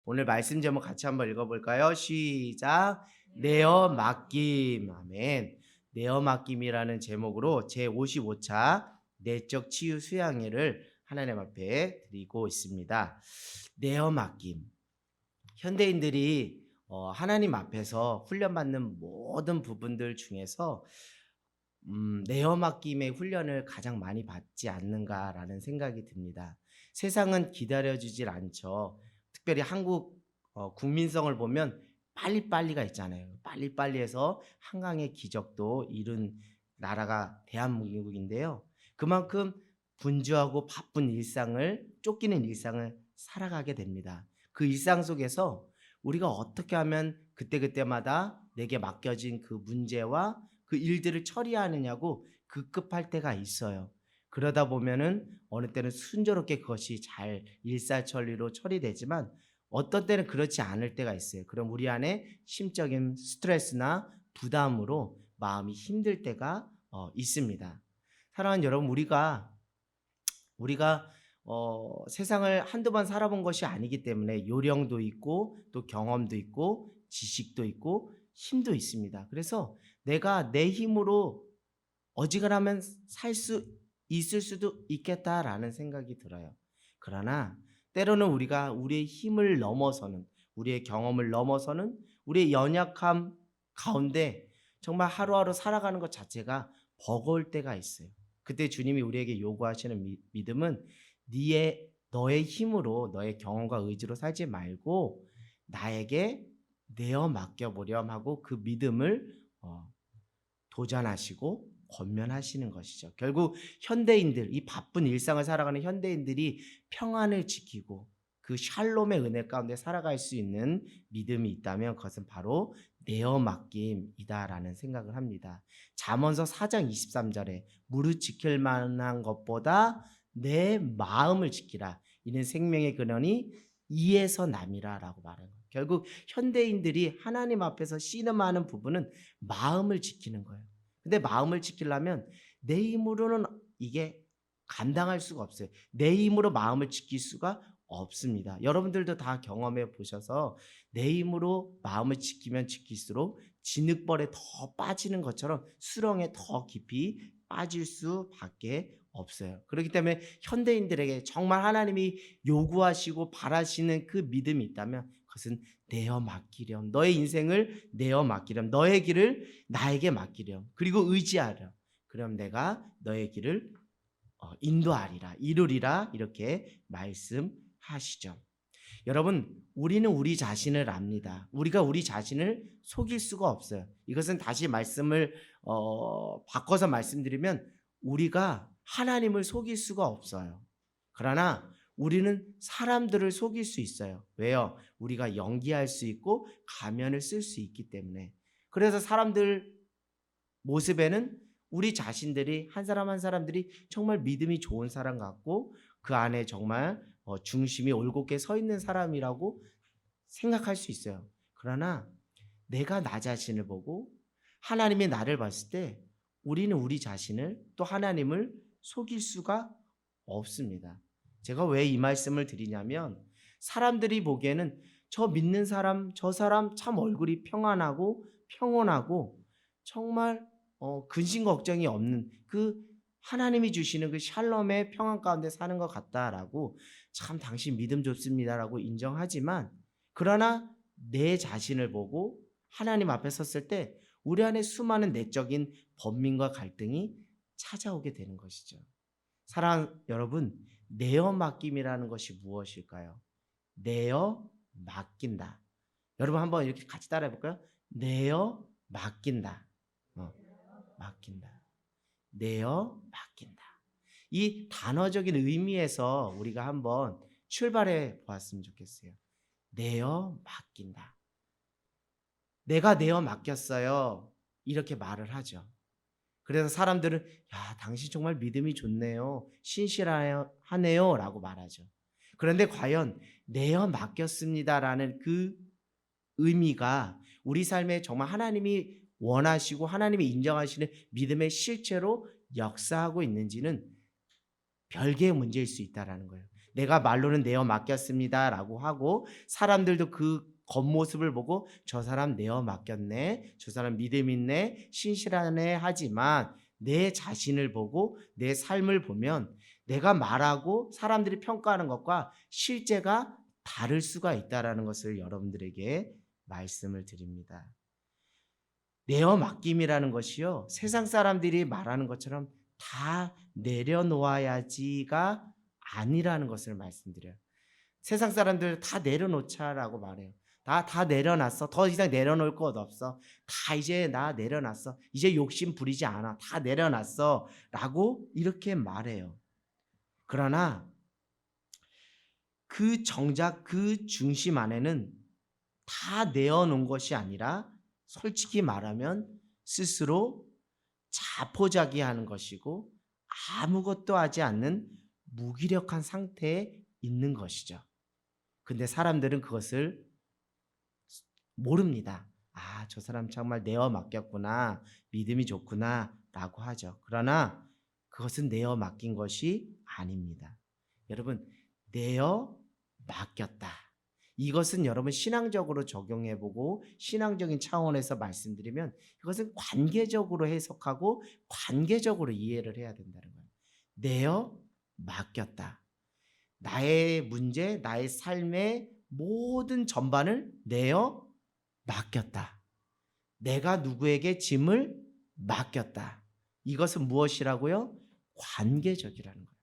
오늘 말씀 제목 같이 한번 읽어볼까요? 시작. 내어 맡김. 아멘. 내어 맡김이라는 제목으로 제55차 내적 치유 수양회를 하나님 앞에 드리고 있습니다. 내어 맡김. 현대인들이 하나님 앞에서 훈련받는 모든 부분들 중에서 내어 맡김의 훈련을 가장 많이 받지 않는가라는 생각이 듭니다. 세상은 기다려주질 않죠. 특별히 한국 국민성을 보면 빨리빨리가 있잖아요. 빨리빨리 해서 한강의 기적도 이룬 나라가 대한민국인데요. 그만큼 분주하고 바쁜 일상을, 쫓기는 일상을 살아가게 됩니다. 그 일상 속에서 우리가 어떻게 하면 그때그때마다 내게 맡겨진 그 문제와 그 일들을 처리하느냐고 급급할 때가 있어요. 그러다 보면은 어느 때는 순조롭게 그것이 잘 일사천리로 처리되지만 어떤 때는 그렇지 않을 때가 있어요. 그럼 우리 안에 심적인 스트레스나 부담으로 마음이 힘들 때가 있습니다. 사랑하는 여러분, 우리가 세상을 한두 번 살아본 것이 아니기 때문에 요령도 있고 또 경험도 있고 지식도 있고 힘도 있습니다. 그래서 내가 내 힘으로 어지간하면 살 수 있을 수도 있겠다라는 생각이 들어요. 그러나 때로는 우리가 우리의 힘을 넘어서는, 우리의 경험을 넘어서는 우리의 연약함 가운데 정말 하루하루 살아가는 것 자체가 버거울 때가 있어요. 그때 주님이 우리에게 요구하시는 믿음은 너의 힘으로, 너의 경험과 의지로 살지 말고 나에게 내어 맡겨보렴 하고 그 믿음을 도전하시고 권면하시는 것이죠. 결국 현대인들, 이 바쁜 일상을 살아가는 현대인들이 평안을 지키고 그 샬롬의 은혜 가운데 살아갈 수 있는 믿음이 있다면 그것은 바로 내어 맡김이다라는 생각을 합니다. 잠언서 4장 23절에 무릇 지킬 만한 것보다 내 마음을 지키라. 이는 생명의 근원이 이에서 남이라라고 말하는 거예요. 결국 현대인들이 하나님 앞에서 씨름하는 부분은 마음을 지키는 거예요. 근데 마음을 지키려면 내 힘으로는 이게 감당할 수가 없어요. 내 힘으로 마음을 지킬 수가 없습니다. 여러분들도 다 경험해 보셔서 내 힘으로 마음을 지키면 지킬수록 진흙벌에 더 빠지는 것처럼 수렁에 더 깊이 빠질 수밖에 없어요. 그렇기 때문에 현대인들에게 정말 하나님이 요구하시고 바라시는 그 믿음이 있다면 그것은 내어 맡기렴. 너의 인생을 내어 맡기렴. 너의 길을 나에게 맡기렴. 그리고 의지하렴. 그럼 내가 너의 길을 인도하리라, 이루리라 이렇게 말씀하시죠. 여러분, 우리는 우리 자신을 압니다. 우리가 우리 자신을 속일 수가 없어요. 이것은 다시 말씀을 바꿔서 말씀드리면 우리가 하나님을 속일 수가 없어요. 그러나 우리는 사람들을 속일 수 있어요. 왜요? 우리가 연기할 수 있고 가면을 쓸 수 있기 때문에. 그래서 사람들 모습에는 우리 자신들이 한 사람 한 사람들이 정말 믿음이 좋은 사람 같고 그 안에 정말 중심이 올곧게 서 있는 사람이라고 생각할 수 있어요. 그러나 내가 나 자신을 보고 하나님이 나를 봤을 때 우리는 우리 자신을 또 하나님을 속일 수가 없습니다. 제가 왜 이 말씀을 드리냐면 사람들이 보기에는 저 믿는 사람, 저 사람 참 얼굴이 평안하고 평온하고 정말 근심 걱정이 없는 그 하나님이 주시는 그 샬롬의 평안 가운데 사는 것 같다라고 참 당신 믿음 좋습니다라고 인정하지만 그러나 내 자신을 보고 하나님 앞에 섰을 때 우리 안에 수많은 내적인 번민과 갈등이 찾아오게 되는 것이죠. 사랑하는 여러분, 내어 맡김이라는 것이 무엇일까요? 내어 맡긴다. 여러분 한번 이렇게 같이 따라해 볼까요? 내어 맡긴다. 맡긴다. 내어 맡긴다. 이 단어적인 의미에서 우리가 한번 출발해 보았으면 좋겠어요. 내어 맡긴다. 내가 내어 맡겼어요. 이렇게 말을 하죠. 그래서 사람들은 야, 당신 정말 믿음이 좋네요. 신실하네요. 라고 말하죠. 그런데 과연 내어 맡겼습니다라는 그 의미가 우리 삶에 정말 하나님이 원하시고 하나님이 인정하시는 믿음의 실체로 역사하고 있는지는 별개의 문제일 수 있다라는 거예요. 내가 말로는 내어 맡겼습니다라고 하고 사람들도 그 겉모습을 보고 저 사람 내어 맡겼네, 저 사람 믿음 있네, 신실하네 하지만 내 자신을 보고 내 삶을 보면 내가 말하고 사람들이 평가하는 것과 실제가 다를 수가 있다라는 것을 여러분들에게 말씀을 드립니다. 내어 맡김이라는 것이요, 세상 사람들이 말하는 것처럼 다 내려놓아야지가 아니라는 것을 말씀드려요. 세상 사람들 다 내려놓자라고 말해요. 다 내려놨어. 더 이상 내려놓을 것 없어. 다 이제 나 내려놨어. 이제 욕심 부리지 않아. 다 내려놨어. 라고 이렇게 말해요. 그러나 그 정작 그 중심 안에는 다 내어놓은 것이 아니라 솔직히 말하면 스스로 자포자기하는 것이고 아무것도 하지 않는 무기력한 상태에 있는 것이죠. 근데 사람들은 그것을 모릅니다. 아, 저 사람 정말 내어 맡겼구나, 믿음이 좋구나 라고 하죠. 그러나 그것은 내어 맡긴 것이 아닙니다. 여러분, 내어 맡겼다, 이것은 여러분 신앙적으로 적용해보고 신앙적인 차원에서 말씀드리면 이것은 관계적으로 해석하고 관계적으로 이해를 해야 된다는 거예요. 내어 맡겼다, 나의 문제, 나의 삶의 모든 전반을 내어 맡겼다, 내가 누구에게 짐을 맡겼다. 이것은 무엇이라고요? 관계적이라는 거예요.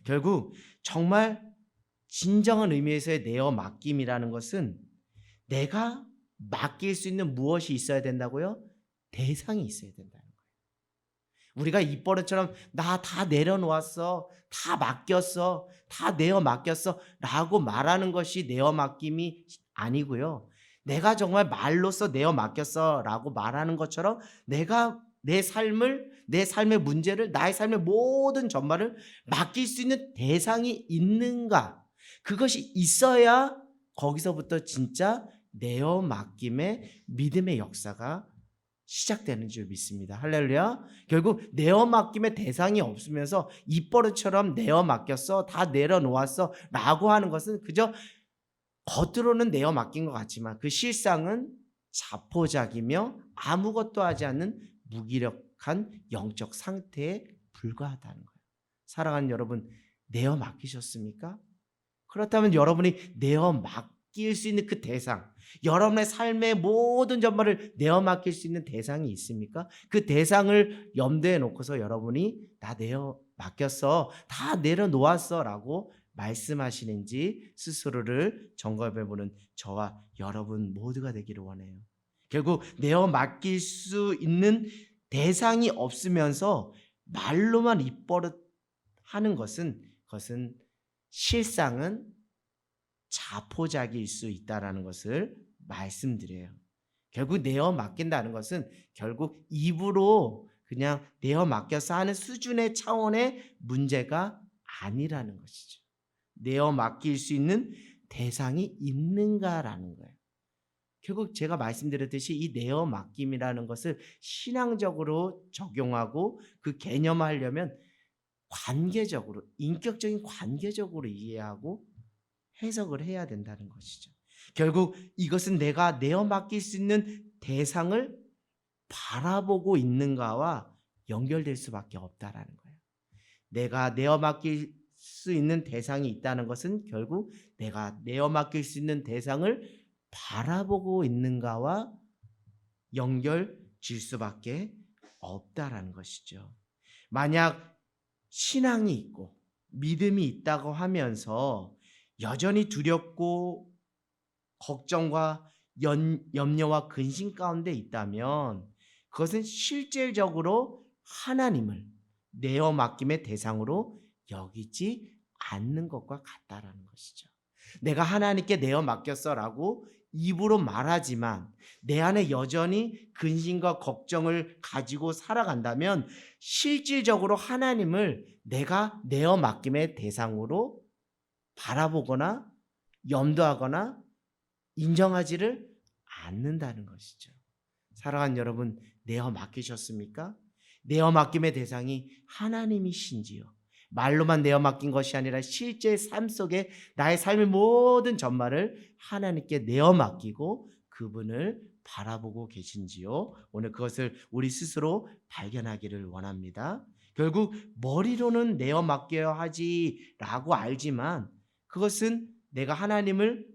결국 정말 진정한 의미에서의 내어 맡김이라는 것은 내가 맡길 수 있는 무엇이 있어야 된다고요? 대상이 있어야 된다는 거예요. 우리가 입버릇처럼 나 다 내려놓았어, 다 맡겼어, 다 내어 맡겼어 라고 말하는 것이 내어 맡김이 아니고요. 내가 정말 말로써 내어 맡겼어 라고 말하는 것처럼 내가 내 삶의 문제를, 나의 삶의 모든 전반을 맡길 수 있는 대상이 있는가, 그것이 있어야 거기서부터 진짜 내어 맡김의 믿음의 역사가 시작되는 줄 믿습니다. 할렐루야. 결국 내어 맡김의 대상이 없으면서 입버릇처럼 내어 맡겼어, 다 내려놓았어 라고 하는 것은 그저 겉으로는 내어 맡긴 것 같지만 그 실상은 자포자기며 아무것도 하지 않는 무기력한 영적 상태에 불과하다는 거예요. 사랑하는 여러분, 내어 맡기셨습니까? 그렇다면 여러분이 내어 맡길 수 있는 그 대상, 여러분의 삶의 모든 전반을 내어 맡길 수 있는 대상이 있습니까? 그 대상을 염두에 놓고서 여러분이 나 내어 맡겼어, 다 내려놓았어 라고 말씀하시는지 스스로를 점검해보는 저와 여러분 모두가 되기를 원해요. 결국 내어 맡길 수 있는 대상이 없으면서 말로만 입버릇 하는 것은, 그것은 실상은 자포자기일 수 있다는 것을 말씀드려요. 결국 내어 맡긴다는 것은 결국 입으로 그냥 내어 맡겨서 하는 수준의 차원의 문제가 아니라는 것이죠. 내어 맡길 수 있는 대상이 있는가라는 거예요. 결국 제가 말씀드렸듯이 이 내어 맡김이라는 것을 신앙적으로 적용하고 그 개념화하려면 관계적으로, 인격적인 관계적으로 이해하고 해석을 해야 된다는 것이죠. 결국 이것은 내가 내어 맡길 수 있는 대상을 바라보고 있는가와 연결될 수밖에 없다라는 거예요. 내가 내어 맡길 수 있는 대상이 있다는 것은 결국 내가 내어 맡길 수 있는 대상을 바라보고 있는가와 연결질 수밖에 없다라는 것이죠. 만약 신앙이 있고 믿음이 있다고 하면서 여전히 두렵고 걱정과 염려와 근심 가운데 있다면 그것은 실질적으로 하나님을 내어 맡김의 대상으로 여기지 않는 것과 같다라는 것이죠. 내가 하나님께 내어 맡겼어라고 입으로 말하지만 내 안에 여전히 근심과 걱정을 가지고 살아간다면 실질적으로 하나님을 내가 내어 맡김의 대상으로 바라보거나 염두하거나 인정하지를 않는다는 것이죠. 사랑하는 여러분, 내어 맡기셨습니까? 내어 맡김의 대상이 하나님이신지요? 말로만 내어 맡긴 것이 아니라 실제 삶 속에 나의 삶의 모든 전말을 하나님께 내어 맡기고 그분을 바라보고 계신지요? 오늘 그것을 우리 스스로 발견하기를 원합니다. 결국 머리로는 내어 맡겨야 하지라고 알지만 그것은 내가 하나님을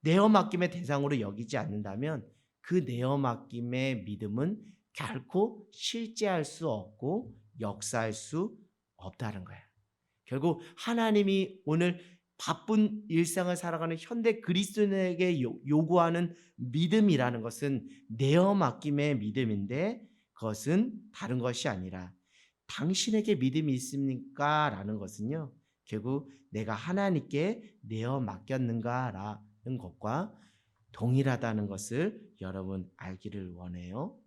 내어 맡김의 대상으로 여기지 않는다면 그 내어 맡김의 믿음은 결코 실제할 수 없고 역사할 수 없다는 거예요. 결국 하나님이 오늘 바쁜 일상을 살아가는 현대 그리스도인에게 요구하는 믿음이라는 것은 내어 맡김의 믿음인데 그것은 다른 것이 아니라 당신에게 믿음이 있습니까? 라는 것은요. 결국 내가 하나님께 내어 맡겼는가라는 것과 동일하다는 것을 여러분 알기를 원해요.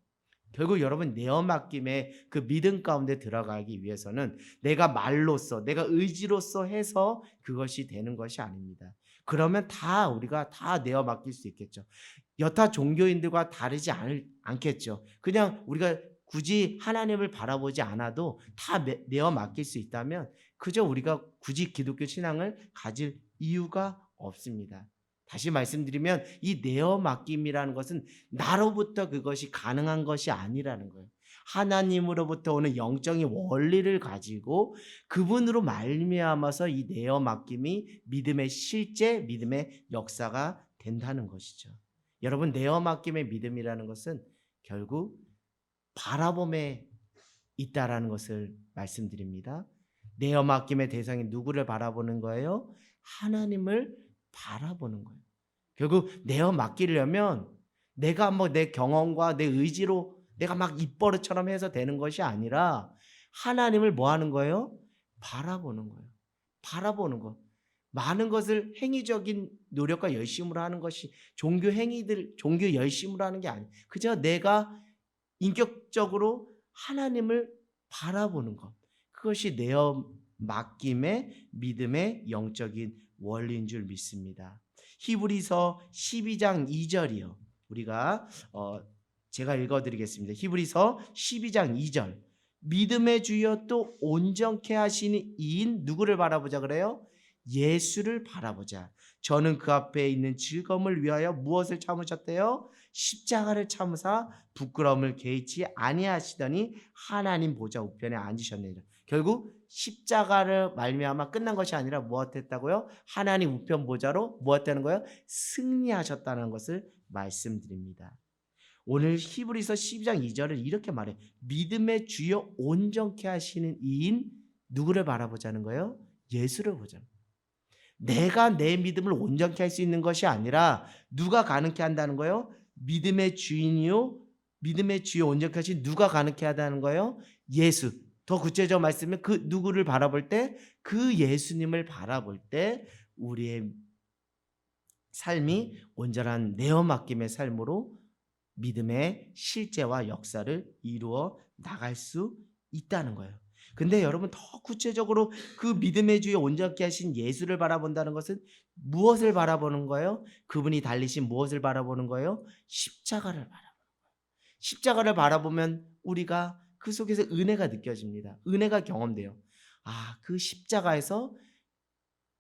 결국 여러분 내어 맡김의 그 믿음 가운데 들어가기 위해서는 내가 말로써 내가 의지로써 해서 그것이 되는 것이 아닙니다. 그러면 우리가 다 내어 맡길 수 있겠죠. 여타 종교인들과 다르지 않겠죠. 그냥 우리가 굳이 하나님을 바라보지 않아도 다 내어 맡길 수 있다면 그저 우리가 굳이 기독교 신앙을 가질 이유가 없습니다. 다시 말씀드리면 이 내어 맡김이라는 것은 나로부터 그것이 가능한 것이 아니라는 거예요. 하나님으로부터 오는 영적인 원리를 가지고 그분으로 말미암아서 이 내어 맡김이 믿음의 실제, 믿음의 역사가 된다는 것이죠. 여러분 내어 맡김의 믿음이라는 것은 결국 바라봄에 있다라는 것을 말씀드립니다. 내어 맡김의 대상이 누구를 바라보는 거예요? 하나님을 바라보는 거예요. 결국 내어 맡기려면 내가 내 경험과 내 의지로 내가 막 입버릇처럼 해서 되는 것이 아니라 하나님을 뭐 하는 거예요? 바라보는 거예요. 바라보는 거. 많은 것을 행위적인 노력과 열심으로 하는 것이 종교 열심으로 하는 게 아니에요. 그저 내가 인격적으로 하나님을 바라보는 것. 그것이 내어 맡김의 믿음의 영적인 원리인 줄 믿습니다. 히브리서 12장 2절이요. 우리가 제가 읽어드리겠습니다. 히브리서 12장 2절. 믿음의 주여 또 온전케 하시는 이인 누구를 바라보자 그래요? 예수를 바라보자. 저는 그 앞에 있는 즐거움을 위하여 무엇을 참으셨대요? 십자가를 참으사 부끄러움을 개의치 아니하시더니 하나님 보좌 우편에 앉으셨느니라. 결국 십자가를 말미암아 끝난 것이 아니라 무엇했다고요? 하나님 우편 보좌로 무엇하는 거예요? 승리하셨다는 것을 말씀드립니다. 오늘 히브리서 12장 2절을 이렇게 말해요. 믿음의 주여 온전케 하시는 이인 누구를 바라보자는 거예요? 예수를 보자는 거예요. 내가 내 믿음을 온전케 할 수 있는 것이 아니라 누가 가능케 한다는 거예요? 믿음의 주인이요 믿음의 주여 온전케 하신 누가 가능케 하다는 거예요? 예수. 더 구체적으로 말씀하면 그 누구를 바라볼 때? 그 예수님을 바라볼 때 우리의 삶이 온전한 내어 맡김의 삶으로 믿음의 실제와 역사를 이루어 나갈 수 있다는 거예요. 근데 여러분 더 구체적으로 그 믿음의 주에 온전케 하신 예수를 바라본다는 것은 무엇을 바라보는 거예요? 그분이 달리신 무엇을 바라보는 거예요? 십자가를 바라보는 거예요. 십자가를 바라보면 우리가 그 속에서 은혜가 느껴집니다. 은혜가 경험돼요. 그 십자가에서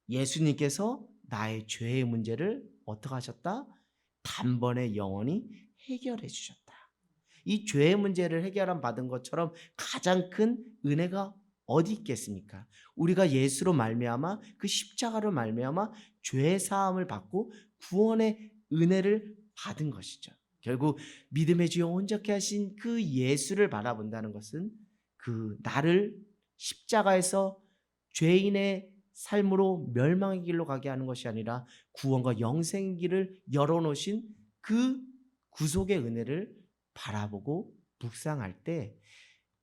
예수님께서 나의 죄의 문제를 어떻게 하셨다? 단번에 영원히 해결해 주셨다. 이 죄의 문제를 해결함 받은 것처럼 가장 큰 은혜가 어디 있겠습니까? 우리가 예수로 말미암아 그 십자가로 말미암아 죄 사함을 받고 구원의 은혜를 받은 것이죠. 결국 믿음의 주여 온전케 하신 그 예수를 바라본다는 것은 그 나를 십자가에서 죄인의 삶으로 멸망의 길로 가게 하는 것이 아니라 구원과 영생의 길을 열어놓으신 그 구속의 은혜를 바라보고 묵상할 때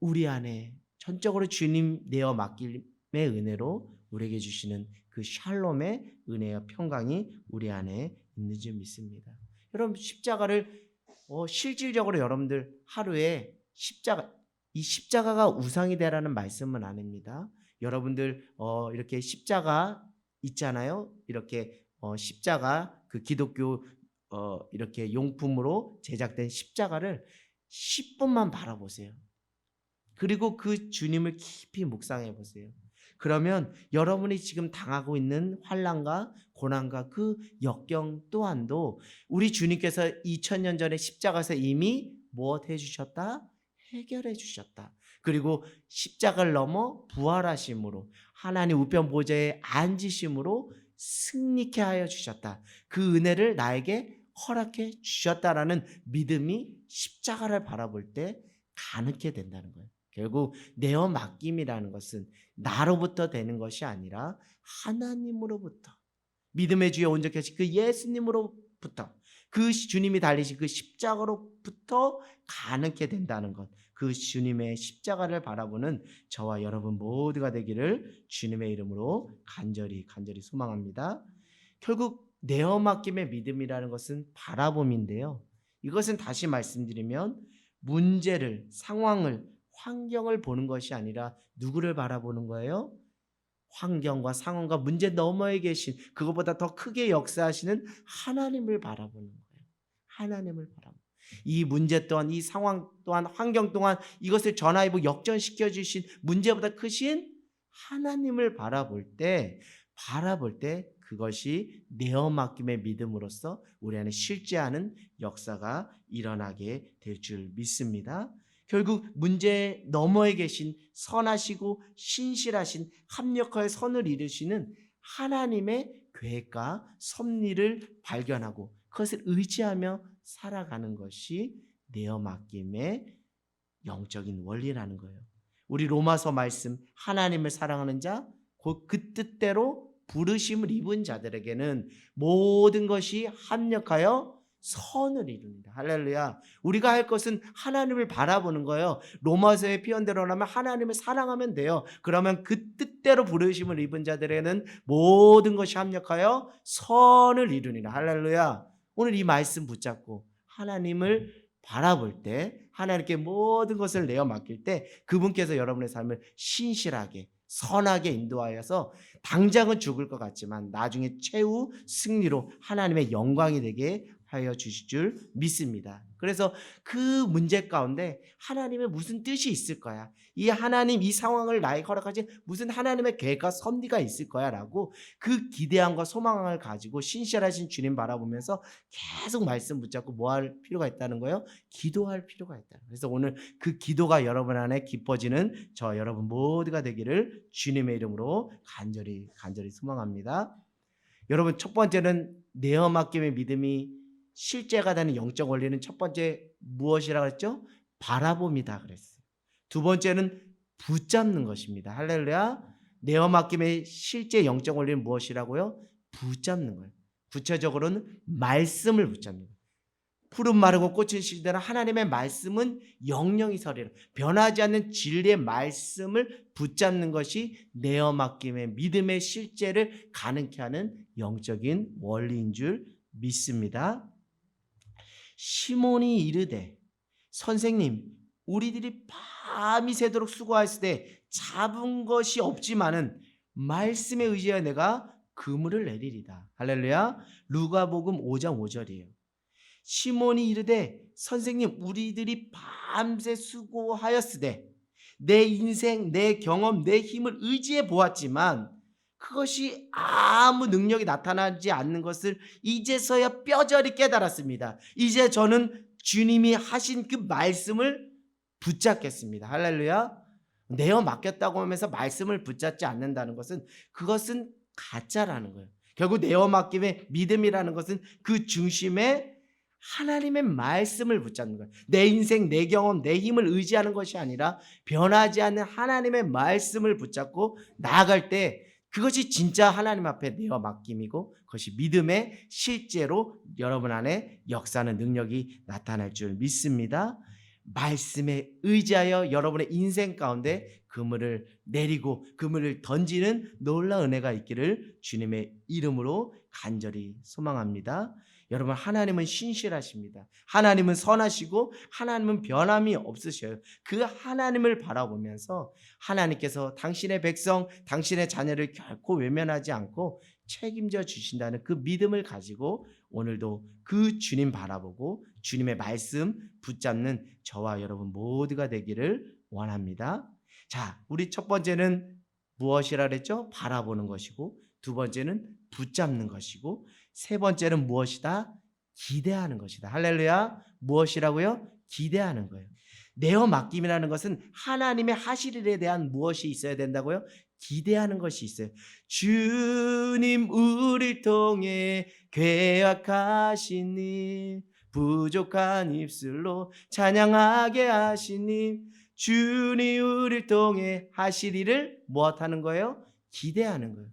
우리 안에 전적으로 주님 내어 맡김의 은혜로 우리에게 주시는 그 샬롬의 은혜와 평강이 우리 안에 있는 줄 믿습니다. 여러분 십자가를 실질적으로 여러분들 하루에 이 십자가가 우상이 되라는 말씀은 아닙니다. 여러분들 이렇게 십자가 있잖아요. 이렇게 십자가 그 기독교 이렇게 용품으로 제작된 십자가를 10분만 바라보세요. 그리고 그 주님을 깊이 묵상해 보세요. 그러면 여러분이 지금 당하고 있는 환난과 고난과 그 역경 또한도 우리 주님께서 2000년 전에 십자가에서 이미 무엇 해주셨다? 해결해 주셨다. 그리고 십자가를 넘어 부활하심으로 하나님 우편 보좌에 앉으심으로 승리케 하여 주셨다. 그 은혜를 나에게 허락해 주셨다라는 믿음이 십자가를 바라볼 때 가능케 된다는 거예요. 결국 내어 맡김이라는 것은 나로부터 되는 것이 아니라 하나님으로부터, 믿음의 주에 온전케 하신 그 예수님으로부터, 그 주님이 달리신 그 십자가로부터 가능케 된다는 것, 그 주님의 십자가를 바라보는 저와 여러분 모두가 되기를 주님의 이름으로 간절히 소망합니다. 결국 내어 맡김의 믿음이라는 것은 바라봄인데요, 이것은 다시 말씀드리면 문제를, 상황을, 환경을 보는 것이 아니라 누구를 바라보는 거예요? 환경과 상황과 문제 너머에 계신, 그것보다 더 크게 역사하시는 하나님을 바라보는 거예요. 하나님을 바라보는, 이 문제 또한, 이 상황 또한, 환경 또한 이것을 전화위복 역전시켜 주신 문제보다 크신 하나님을 바라볼 때 그것이 내어 맡김의 믿음으로써 우리 안에 실제하는 역사가 일어나게 될 줄 믿습니다. 결국 문제 너머에 계신 선하시고 신실하신, 합력하여 선을 이루시는 하나님의 계획과 섭리를 발견하고 그것을 의지하며 살아가는 것이 내어 맡김의 영적인 원리라는 거예요. 우리 로마서 말씀, 하나님을 사랑하는 자, 곧 그 뜻대로 부르심을 입은 자들에게는 모든 것이 합력하여 선을 이룹니다. 할렐루야. 우리가 할 것은 하나님을 바라보는 거예요. 로마서의 표현대로라면 하나님을 사랑하면 돼요. 그러면 그 뜻대로 부르심을 입은 자들에게는 모든 것이 합력하여 선을 이루니라. 할렐루야. 오늘 이 말씀 붙잡고 하나님을 바라볼 때, 하나님께 모든 것을 내어 맡길 때 그분께서 여러분의 삶을 신실하게 선하게 인도하여서 당장은 죽을 것 같지만 나중에 최후 승리로 하나님의 영광이 되게 하여 주실 줄 믿습니다. 그래서 그 문제 가운데 하나님의 무슨 뜻이 있을 거야, 이 하나님 이 상황을 나에게 허락하신 무슨 하나님의 계획과 섭리가 있을 거야 라고 그 기대함과 소망을 가지고 신실하신 주님 바라보면서 계속 말씀 붙잡고 뭐 할 필요가 있다는 거예요? 기도할 필요가 있다. 그래서 오늘 그 기도가 여러분 안에 깊어지는 저 여러분 모두가 되기를 주님의 이름으로 간절히 소망합니다. 여러분, 첫 번째는 내어 맡김의 믿음이 실제가 되는 영적 원리는 첫 번째 무엇이라고 했죠? 바라봄이다 그랬어요. 두 번째는 붙잡는 것입니다. 할렐루야. 내어 맡김의 실제 영적 원리는 무엇이라고요? 붙잡는 거예요. 구체적으로는 말씀을 붙잡는 거예요. 푸른 마르고 꽃은 시들은 하나님의 말씀은 영영이 서리라. 변하지 않는 진리의 말씀을 붙잡는 것이 내어 맡김의 믿음의 실제를 가능케 하는 영적인 원리인 줄 믿습니다. 시몬이 이르되 선생님, 우리들이 밤이 새도록 수고하였을 때 잡은 것이 없지만은 말씀에 의지하여 내가 그물을 내리리다. 할렐루야. 누가복음 5장 5절이에요. 시몬이 이르되 선생님, 우리들이 밤새 수고하였으되 내 인생, 내 경험, 내 힘을 의지해 보았지만 그것이 아무 능력이 나타나지 않는 것을 이제서야 뼈저리 깨달았습니다. 이제 저는 주님이 하신 그 말씀을 붙잡겠습니다. 할렐루야. 내어 맡겼다고 하면서 말씀을 붙잡지 않는다는 것은 그것은 가짜라는 거예요. 결국 내어 맡김의 믿음이라는 것은 그 중심에 하나님의 말씀을 붙잡는 거예요. 내 인생, 내 경험, 내 힘을 의지하는 것이 아니라 변하지 않는 하나님의 말씀을 붙잡고 나아갈 때 그것이 진짜 하나님 앞에 내어 맡김이고 그것이 믿음의 실제로 여러분 안에 역사하는 능력이 나타날 줄 믿습니다. 말씀에 의지하여 여러분의 인생 가운데 그물을 내리고 그물을 던지는 놀라운 은혜가 있기를 주님의 이름으로 간절히 소망합니다. 여러분, 하나님은 신실하십니다. 하나님은 선하시고 하나님은 변함이 없으셔요. 그 하나님을 바라보면서 하나님께서 당신의 백성, 당신의 자녀를 결코 외면하지 않고 책임져 주신다는 그 믿음을 가지고 오늘도 그 주님 바라보고 주님의 말씀 붙잡는 저와 여러분 모두가 되기를 원합니다. 자, 우리 첫 번째는 무엇이라 그랬죠? 바라보는 것이고, 두 번째는 붙잡는 것이고, 세 번째는 무엇이다? 기대하는 것이다. 할렐루야. 무엇이라고요? 기대하는 거예요. 내어 맡김이라는 것은 하나님의 하실 일에 대한 무엇이 있어야 된다고요? 기대하는 것이 있어요. 주님 우리를 통해 계약하시니 부족한 입술로 찬양하게 하시니 주님 우리를 통해 하실 일을 무엇하는 거예요? 기대하는 거예요.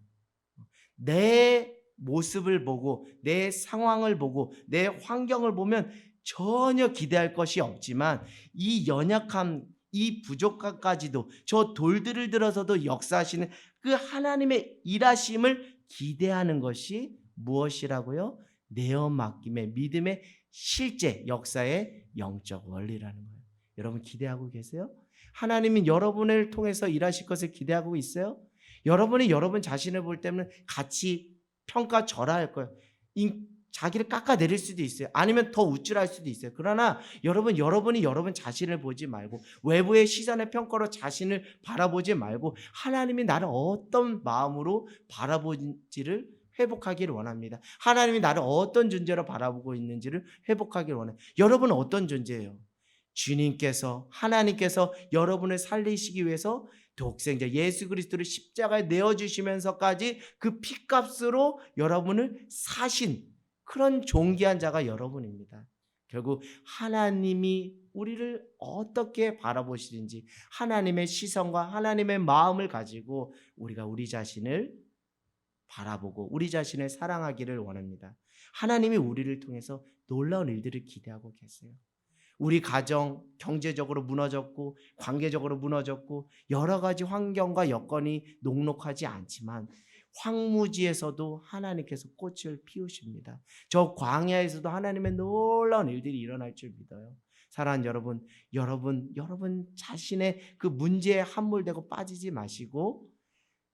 내 모습을 보고 내 상황을 보고 내 환경을 보면 전혀 기대할 것이 없지만 이 연약함, 이 부족함까지도 저 돌들을 들어서도 역사하시는 그 하나님의 일하심을 기대하는 것이 무엇이라고요? 내어 맡김의 믿음의 실제 역사의 영적 원리라는 거예요. 여러분 기대하고 계세요? 하나님은 여러분을 통해서 일하실 것을 기대하고 있어요? 여러분이 여러분 자신을 볼 때는 같이 평가절하할 거예요. 자기를 깎아내릴 수도 있어요. 아니면 더 우쭐할 수도 있어요. 그러나 여러분이 여러분 자신을 보지 말고 외부의 시선의 평가로 자신을 바라보지 말고 하나님이 나를 어떤 마음으로 바라보는지를 회복하기를 원합니다. 하나님이 나를 어떤 존재로 바라보고 있는지를 회복하기를 원해요. 여러분은 어떤 존재예요? 주님께서 하나님께서 여러분을 살리시기 위해서 독생자 예수 그리스도를 십자가에 내어주시면서까지 그 피값으로 여러분을 사신 그런 존귀한 자가 여러분입니다. 결국 하나님이 우리를 어떻게 바라보시는지 하나님의 시선과 하나님의 마음을 가지고 우리가 우리 자신을 바라보고 우리 자신을 사랑하기를 원합니다. 하나님이 우리를 통해서 놀라운 일들을 기대하고 계세요. 우리 가정 경제적으로 무너졌고 관계적으로 무너졌고 여러 가지 환경과 여건이 녹록하지 않지만 황무지에서도 하나님께서 꽃을 피우십니다. 저 광야에서도 하나님의 놀라운 일들이 일어날 줄 믿어요. 사랑하는 여러분 자신의 그 문제에 함몰되고 빠지지 마시고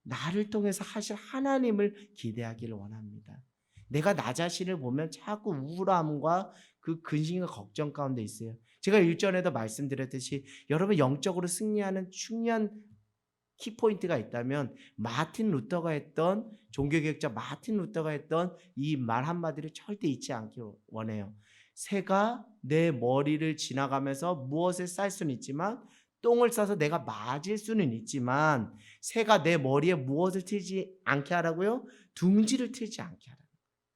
나를 통해서 하실 하나님을 기대하기를 원합니다. 내가 나 자신을 보면 자꾸 우울함과 그 근심과 걱정 가운데 있어요. 제가 일전에도 말씀드렸듯이 여러분 영적으로 승리하는 중요한 키포인트가 있다면 마틴 루터가 했던 종교개혁자 마틴 루터가 했던 이 말 한마디를 절대 잊지 않기 원해요. 새가 내 머리를 지나가면서 무엇을 쌀 수는 있지만 똥을 싸서 내가 맞을 수는 있지만 새가 내 머리에 무엇을 틀지 않게 하라고요? 둥지를 틀지 않게 하라고요.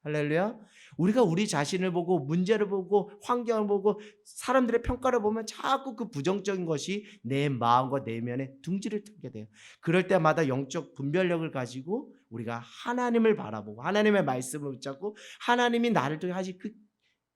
할렐루야. 우리가 우리 자신을 보고 문제를 보고 환경을 보고 사람들의 평가를 보면 자꾸 그 부정적인 것이 내 마음과 내면에 둥지를 틀게 돼요. 그럴 때마다 영적 분별력을 가지고 우리가 하나님을 바라보고 하나님의 말씀을 붙잡고 하나님이 나를 통해 하실 그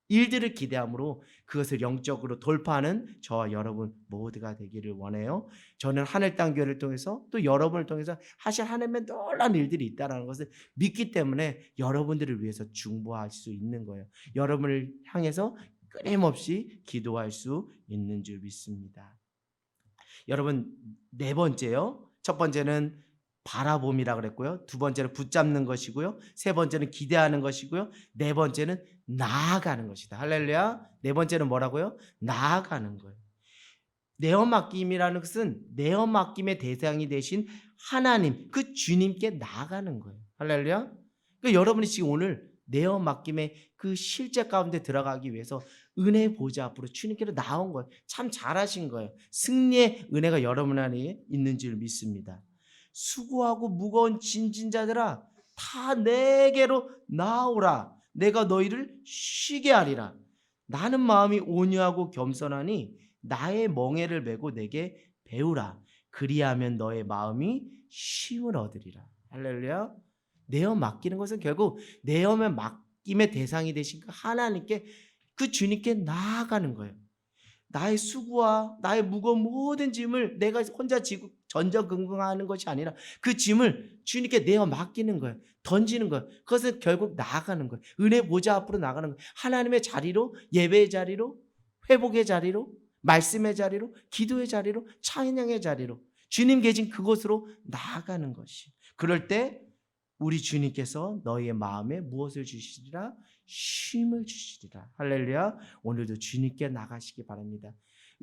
일들을 기대함으로 그것을 영적으로 돌파하는 저와 여러분 모두가 되기를 원해요. 저는 하늘 땅 교회를 통해서 또 여러분을 통해서 하실 하나님의 놀라운 일들이 있다는 것을 믿기 때문에 여러분들을 위해서 중보할 수 있는 거예요. 여러분을 향해서 끊임없이 기도할 수 있는 줄 믿습니다. 여러분 네 번째요. 첫 번째는 바라봄이라 그랬고요. 두 번째는 붙잡는 것이고요. 세 번째는 기대하는 것이고요. 네 번째는 나아가는 것이다. 할렐루야. 네 번째는 뭐라고요? 나아가는 거예요. 내어 맡김이라는 것은 내어 맡김의 대상이 되신 하나님, 그 주님께 나아가는 거예요. 할렐루야. 그러니까 여러분이 지금 오늘 내어 맡김의 그 실제 가운데 들어가기 위해서 은혜의 보좌 앞으로 주님께로 나온 거예요. 참 잘하신 거예요. 승리의 은혜가 여러분 안에 있는 줄 믿습니다. 수고하고 무거운 짐진 자들아 다 내게로 나오라. 내가 너희를 쉬게 하리라. 나는 마음이 온유하고 겸손하니 나의 멍에를 메고 내게 배우라. 그리하면 너의 마음이 쉼을 얻으리라. 할렐루야. 내어 맡기는 것은 결국 내어면 맡김의 대상이 되신 그 하나님께 그 주님께 나아가는 거예요. 나의 수고와 나의 무거운 모든 짐을 내가 혼자 지고 전전긍긍하는 것이 아니라 그 짐을 주님께 내어 맡기는 거예요. 던지는 거예요. 그것은 결국 나아가는 거예요. 은혜 보좌 앞으로 나가는 거예요. 하나님의 자리로, 예배의 자리로, 회복의 자리로, 말씀의 자리로, 기도의 자리로, 찬양의 자리로 주님 계신 그곳으로 나아가는 것이. 그럴 때 우리 주님께서 너희의 마음에 무엇을 주시리라? 쉼을 주시리라. 할렐루야. 오늘도 주님께 나가시기 바랍니다.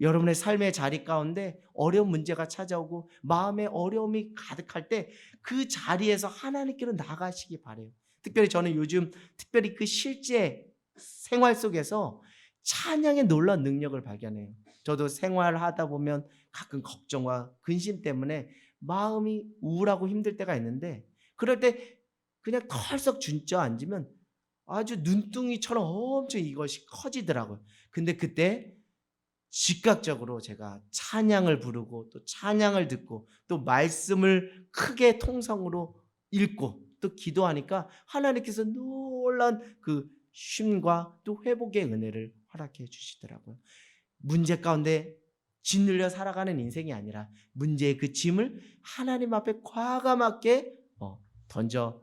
여러분의 삶의 자리 가운데 어려운 문제가 찾아오고 마음에 어려움이 가득할 때 그 자리에서 하나님께로 나가시기 바래요. 특별히 저는 요즘 특별히 그 실제 생활 속에서 찬양의 놀라운 능력을 발견해요. 저도 생활하다 보면 가끔 걱정과 근심 때문에 마음이 우울하고 힘들 때가 있는데, 그럴 때 그냥 털썩 주저앉으면 아주 눈둥이처럼 엄청 이것이 커지더라고요. 근데 그때 즉각적으로 제가 찬양을 부르고 또 찬양을 듣고 또 말씀을 크게 통성으로 읽고 또 기도하니까 하나님께서 놀라운 그 쉼과 또 회복의 은혜를 허락해 주시더라고요. 문제 가운데 짓눌려 살아가는 인생이 아니라 문제의 그 짐을 하나님 앞에 과감하게 던져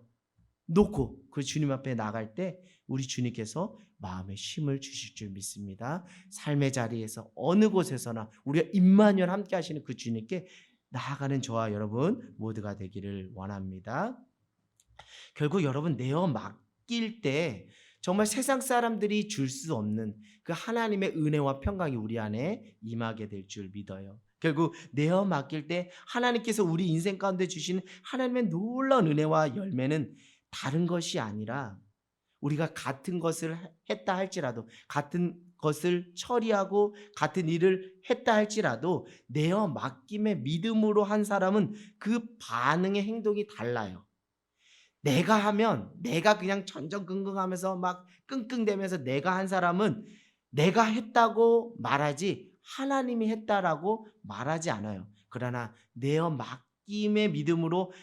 놓고 그 주님 앞에 나갈 때 우리 주님께서 마음의 쉼을 주실 줄 믿습니다. 삶의 자리에서 어느 곳에서나 우리가 임마누엘 함께 하시는 그 주님께 나아가는 저와 여러분 모두가 되기를 원합니다. 결국 여러분 내어 맡길 때 정말 세상 사람들이 줄 수 없는 그 하나님의 은혜와 평강이 우리 안에 임하게 될 줄 믿어요. 결국 내어 맡길 때 하나님께서 우리 인생 가운데 주시는 하나님의 놀라운 은혜와 열매는 다른 것이 아니라 우리가 같은 것을 했다 할지라도, 같은 것을 처리하고 같은 일을 했다 할지라도 내어 맡김의 믿음으로 한 사람은 그 반응의 행동이 달라요. 내가 하면 내가 그냥 전전긍긍하면서 막 끙끙대면서 내가 한 사람은 내가 했다고 말하지 하나님이 했다라고 말하지 않아요. 그러나 내어 맡김의 믿음으로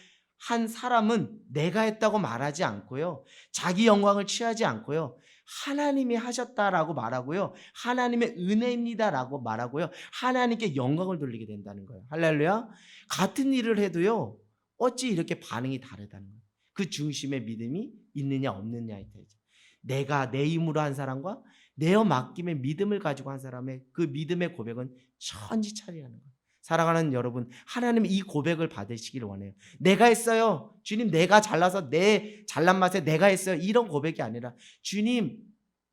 한 사람은 내가 했다고 말하지 않고요. 자기 영광을 취하지 않고요. 하나님이 하셨다라고 말하고요. 하나님의 은혜입니다라고 말하고요. 하나님께 영광을 돌리게 된다는 거예요. 할렐루야. 같은 일을 해도요. 어찌 이렇게 반응이 다르다는 거예요. 그 중심의 믿음이 있느냐 없느냐에 대해서 내가 내 힘으로 한 사람과 내어 맡김의 믿음을 가지고 한 사람의 그 믿음의 고백은 천지차이라는 거예요. 사랑하는 여러분, 하나님이 이 고백을 받으시길 원해요. 내가 했어요. 주님, 내가 잘나서 내 잘난 맛에 내가 했어요. 이런 고백이 아니라 주님,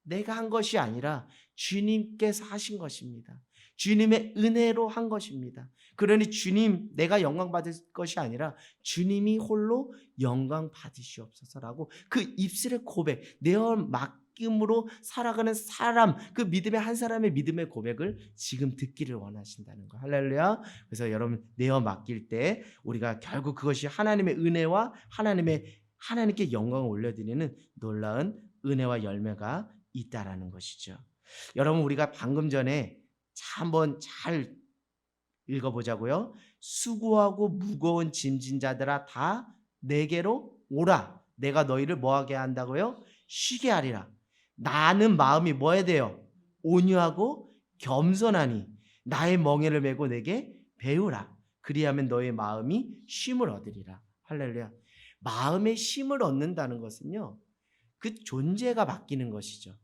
내가 한 것이 아니라 주님께서 하신 것입니다. 주님의 은혜로 한 것입니다. 그러니 주님, 내가 영광 받을 것이 아니라 주님이 홀로 영광 받으시옵소서라고 그 입술의 고백, 내어 맡김으로 살아가는 사람, 그 믿음의 한 사람의 믿음의 고백을 지금 듣기를 원하신다는 거. 할렐루야. 그래서 여러분 내어 맡길 때 우리가 결국 그것이 하나님의 은혜와 하나님께 영광을 올려드리는 놀라운 은혜와 열매가 있다라는 것이죠. 여러분 우리가 방금 전에 한번 잘 읽어보자고요. 수고하고 무거운 짐진 자들아 다 내게로 오라. 내가 너희를 뭐하게 한다고요? 쉬게 하리라. 나는 마음이 뭐 해야 돼요? 온유하고 겸손하니 나의 멍에를 메고 내게 배우라. 그리하면 너의 마음이 쉼을 얻으리라. 할렐루야. 마음의 쉼을 얻는다는 것은요. 그 존재가 바뀌는 것이죠.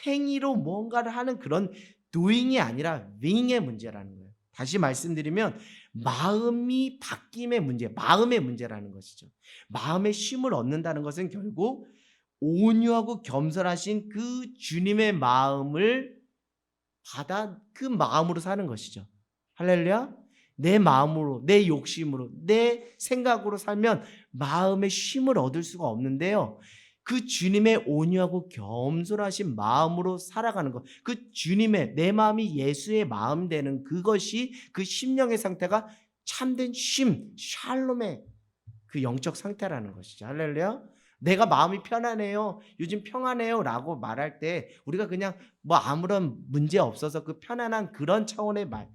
행위로 뭔가를 하는 그런 doing이 아니라 being의 문제라는 거예요. 다시 말씀드리면 마음이 바뀜의 문제, 마음의 문제라는 것이죠. 마음의 쉼을 얻는다는 것은 결국 온유하고 겸손하신 그 주님의 마음을 받아 그 마음으로 사는 것이죠. 할렐루야. 내 마음으로, 내 욕심으로, 내 생각으로 살면 마음의 쉼을 얻을 수가 없는데요. 그 주님의 온유하고 겸손하신 마음으로 살아가는 것, 그 주님의 내 마음이 예수의 마음 되는 그것이 그 심령의 상태가 참된 쉼, 샬롬의 그 영적 상태라는 것이죠. 할렐루야. 내가 마음이 편안해요, 요즘 평안해요 라고 말할 때 우리가 그냥 뭐 아무런 문제 없어서 그 편안한 그런 차원의 말,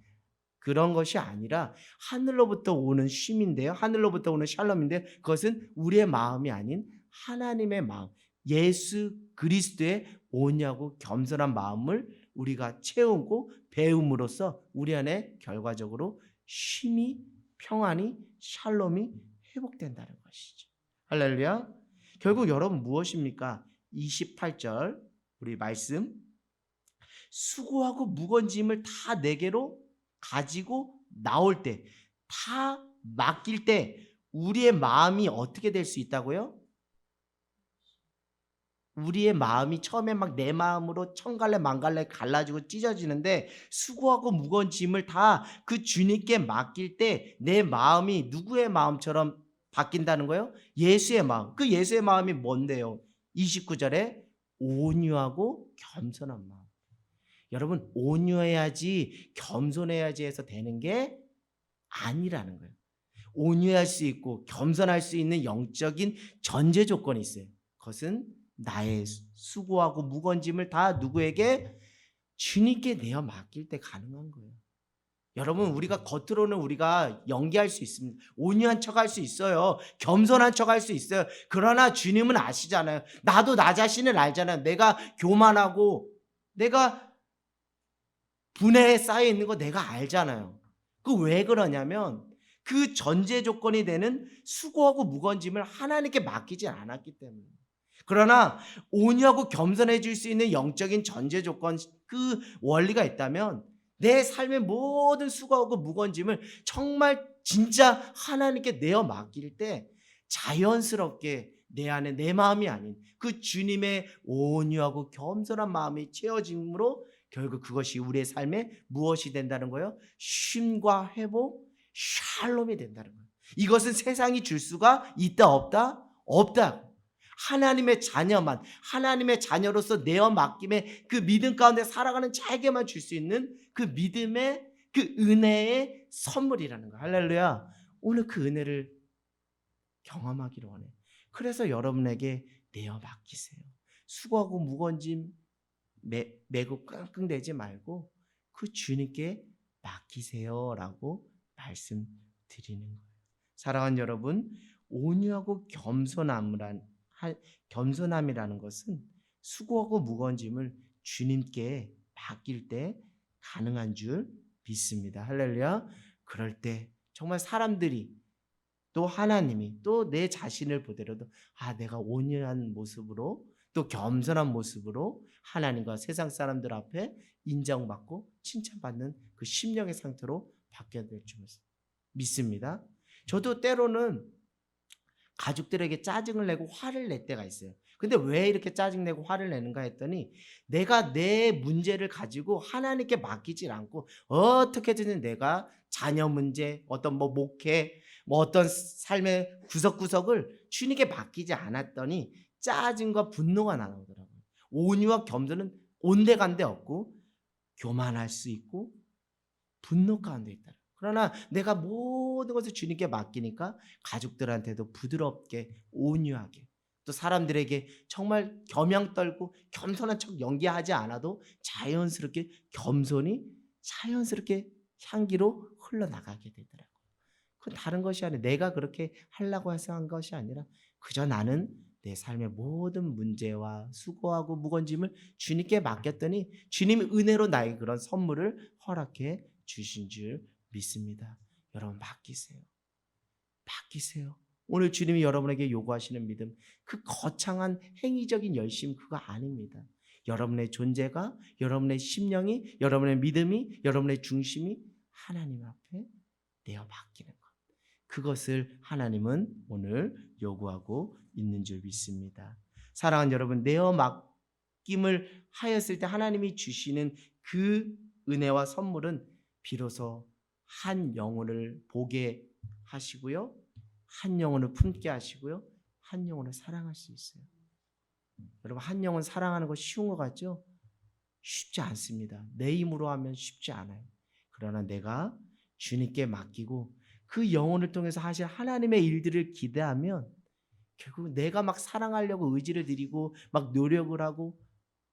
그런 것이 아니라 하늘로부터 오는 쉼인데요, 하늘로부터 오는 샬롬인데 그것은 우리의 마음이 아닌 하나님의 마음, 예수 그리스도의 온유하고 겸손한 마음을 우리가 채우고 배움으로써 우리 안에 결과적으로 쉼이, 평안이, 샬롬이 회복된다는 것이죠. 할렐루야. 결국 여러분 무엇입니까? 28절 우리 말씀, 수고하고 무거운 짐을 다 내게로 가지고 나올 때, 다 맡길 때 우리의 마음이 어떻게 될 수 있다고요? 우리의 마음이 처음에 막 내 마음으로 천갈래 만갈래 갈라지고 찢어지는데 수고하고 무거운 짐을 다 그 주님께 맡길 때 내 마음이 누구의 마음처럼 바뀐다는 거예요? 예수의 마음. 그 예수의 마음이 뭔데요? 29절에 온유하고 겸손한 마음. 여러분, 온유해야지 겸손해야지 해서 되는 게 아니라는 거예요. 온유할 수 있고 겸손할 수 있는 영적인 전제 조건이 있어요. 그것은 나의 수고하고 무거운 짐을 다 누구에게? 주님께 내어 맡길 때 가능한 거예요. 여러분, 우리가 겉으로는 우리가 연기할 수 있습니다. 온유한 척할 수 있어요. 겸손한 척할 수 있어요. 그러나 주님은 아시잖아요. 나도 나 자신을 알잖아요. 내가 교만하고 내가 분해에 쌓여 있는 거 내가 알잖아요. 그 왜 그러냐면 그 전제 조건이 되는 수고하고 무거운 짐을 하나님께 맡기지 않았기 때문에. 그러나 온유하고 겸손해질 수 있는 영적인 전제 조건, 그 원리가 있다면 내 삶의 모든 수고하고 무거운 짐을 정말 진짜 하나님께 내어 맡길 때 자연스럽게 내 안에 내 마음이 아닌 그 주님의 온유하고 겸손한 마음이 채워짐으로 결국 그것이 우리의 삶에 무엇이 된다는 거예요? 쉼과 회복, 샬롬이 된다는 거예요. 이것은 세상이 줄 수가 있다 없다? 없다. 하나님의 자녀만, 하나님의 자녀로서 내어 맡김의 그 믿음 가운데 살아가는 자에게만 줄 수 있는 그 믿음의 그 은혜의 선물이라는 거예요. 할렐루야. 오늘 그 은혜를 경험하기를 원해. 그래서 여러분에게 내어 맡기세요. 수고하고 무거운 짐 메고 끙끙대지 말고 그 주님께 맡기세요라고 말씀드리는 거예요. 사랑하는 여러분, 온유하고 겸손함이라는 것은 수고하고 무거운 짐을 주님께 맡길 때 가능한 줄 믿습니다. 할렐루야. 그럴 때 정말 사람들이 또 하나님이 또 내 자신을 보더라도 내가 온유한 모습으로 또 겸손한 모습으로 하나님과 세상 사람들 앞에 인정받고 칭찬받는 그 심령의 상태로 바뀌어야 될 줄 믿습니다. 저도 때로는 가족들에게 짜증을 내고 화를 낼 때가 있어요. 근데 왜 이렇게 짜증내고 화를 내는가 했더니 내가 내 문제를 가지고 하나님께 맡기질 않고 어떻게든 내가 자녀 문제, 어떤 목회, 어떤 삶의 구석구석을 주님께 맡기지 않았더니 짜증과 분노가 나오더라고요. 온유와 겸손은 온데간데 없고 교만할 수 있고 분노 가운데 있다. 그러나 내가 모든 것을 주님께 맡기니까 가족들한테도 부드럽게 온유하게 또 사람들에게 정말 겸양 떨고 겸손한 척 연기하지 않아도 자연스럽게 겸손이 자연스럽게 향기로 흘러나가게 되더라고요. 그건 다른 것이 아니라 내가 그렇게 하려고 해서 한 것이 아니라 그저 나는 내 삶의 모든 문제와 수고하고 무거운 짐을 주님께 맡겼더니 주님의 은혜로 나에게 그런 선물을 허락해 주신 줄 믿습니다. 여러분 맡기세요. 맡기세요. 오늘 주님이 여러분에게 요구하시는 믿음, 그 거창한 행위적인 열심 그거 아닙니다. 여러분의 존재가, 여러분의 심령이, 여러분의 믿음이, 여러분의 중심이 하나님 앞에 내어 맡기는 것. 그것을 하나님은 오늘 요구하고 있는 줄 믿습니다. 사랑하는 여러분, 내어 맡김을 하였을 때 하나님이 주시는 그 은혜와 선물은 비로소 한 영혼을 보게 하시고요, 한 영혼을 품게 하시고요, 한 영혼을 사랑할 수 있어요. 여러분, 한 영혼 사랑하는 거 쉬운 것 같죠? 쉽지 않습니다. 내 힘으로 하면 쉽지 않아요. 그러나 내가 주님께 맡기고 그 영혼을 통해서 하실 하나님의 일들을 기대하면 결국 내가 막 사랑하려고 의지를 들이고 막 노력을 하고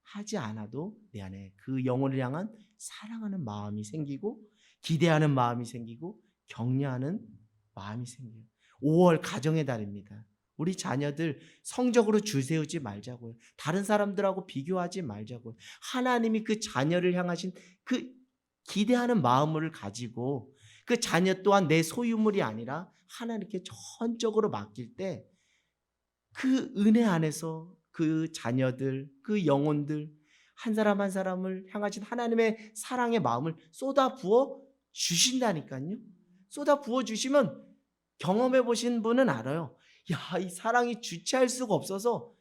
하지 않아도 내 안에 그 영혼을 향한 사랑하는 마음이 생기고 기대하는 마음이 생기고 격려하는 마음이 생겨요. 5월 가정의 달입니다. 우리 자녀들 성적으로 줄 세우지 말자고요. 다른 사람들하고 비교하지 말자고요. 하나님이 그 자녀를 향하신 그 기대하는 마음을 가지고 그 자녀 또한 내 소유물이 아니라 하나님께 전적으로 맡길 때 그 은혜 안에서 그 자녀들, 그 영혼들 한 사람 한 사람을 향하신 하나님의 사랑의 마음을 쏟아 부어 주신다니까요. 쏟아 부어 주시면 경험해 보신 분은 알아요. 야, 이 사랑이 주체할 수가 없어서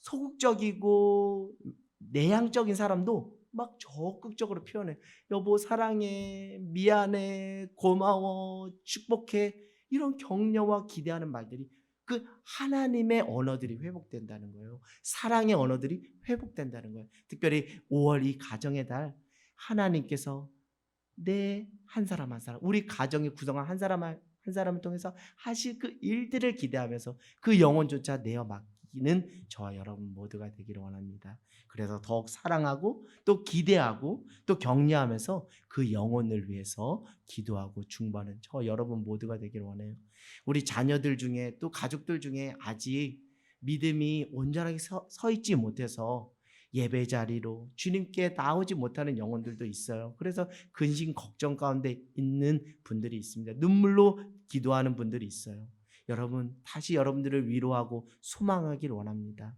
소극적이고 내향적인 사람도 막 적극적으로 표현해. 여보 사랑해, 미안해, 고마워, 축복해. 이런 격려와 기대하는 말들이 그 하나님의 언어들이 회복된다는 거예요. 사랑의 언어들이 회복된다는 거예요. 특별히 5월 이 가정의 달 하나님께서 내 한 사람 한 사람 우리 가정이 구성한 한 사람 한 사람을 통해서 하실 그 일들을 기대하면서 그 영혼조차 내어 맡기는 저와 여러분 모두가 되기를 원합니다. 그래서 더욱 사랑하고 또 기대하고 또 격려하면서 그 영혼을 위해서 기도하고 중보하는 저 여러분 모두가 되기를 원해요. 우리 자녀들 중에 또 가족들 중에 아직 믿음이 온전하게 서 있지 못해서 예배 자리로 주님께 나오지 못하는 영혼들도 있어요. 그래서 근심 걱정 가운데 있는 분들이 있습니다. 눈물로 기도하는 분들이 있어요. 여러분 다시 여러분들을 위로하고 소망하길 원합니다.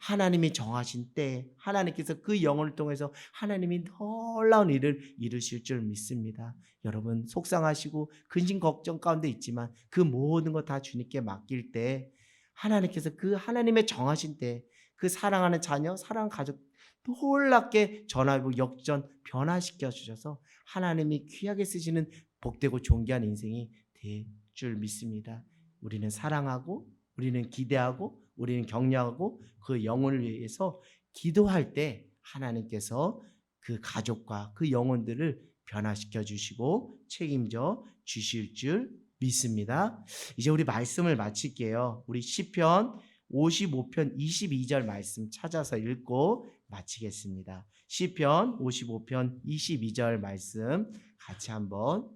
하나님이 정하신 때 하나님께서 그 영혼을 통해서 하나님이 놀라운 일을 이루실 줄 믿습니다. 여러분 속상하시고 근심 걱정 가운데 있지만 그 모든 것 다 주님께 맡길 때 하나님께서 그 하나님의 정하신 때 그 사랑하는 자녀, 사랑하는 가족 놀랍게 전화위복 역전 변화시켜 주셔서 하나님이 귀하게 쓰시는 복되고 존귀한 인생이 될 줄 믿습니다. 우리는 사랑하고 우리는 기대하고 우리는 격려하고 그 영혼을 위해서 기도할 때 하나님께서 그 가족과 그 영혼들을 변화시켜 주시고 책임져 주실 줄 믿습니다. 이제 우리 말씀을 마칠게요. 우리 시편 55편 22절 말씀 찾아서 읽고 마치겠습니다. 시편 55편 22절 말씀 같이 한번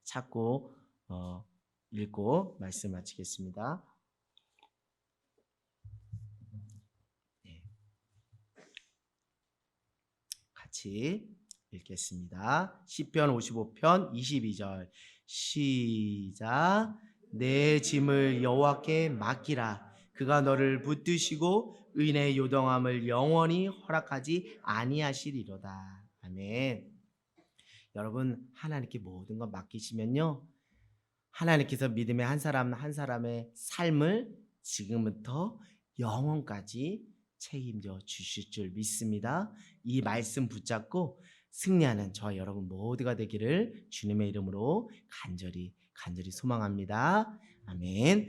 찾고 읽고 말씀 마치겠습니다. 네. 같이 읽겠습니다. 시편 55편 22절 시작. 내 짐을 여호와께 맡기라. 그가 너를 붙드시고 의인의 요동함을 영원히 허락하지 아니하시리로다. 아멘. 여러분 하나님께 모든 것 맡기시면요 하나님께서 믿음의 한 사람 한 사람의 삶을 지금부터 영원까지 책임져 주실 줄 믿습니다. 이 말씀 붙잡고 승리하는 저와 여러분 모두가 되기를 주님의 이름으로 간절히 소망합니다. 아멘.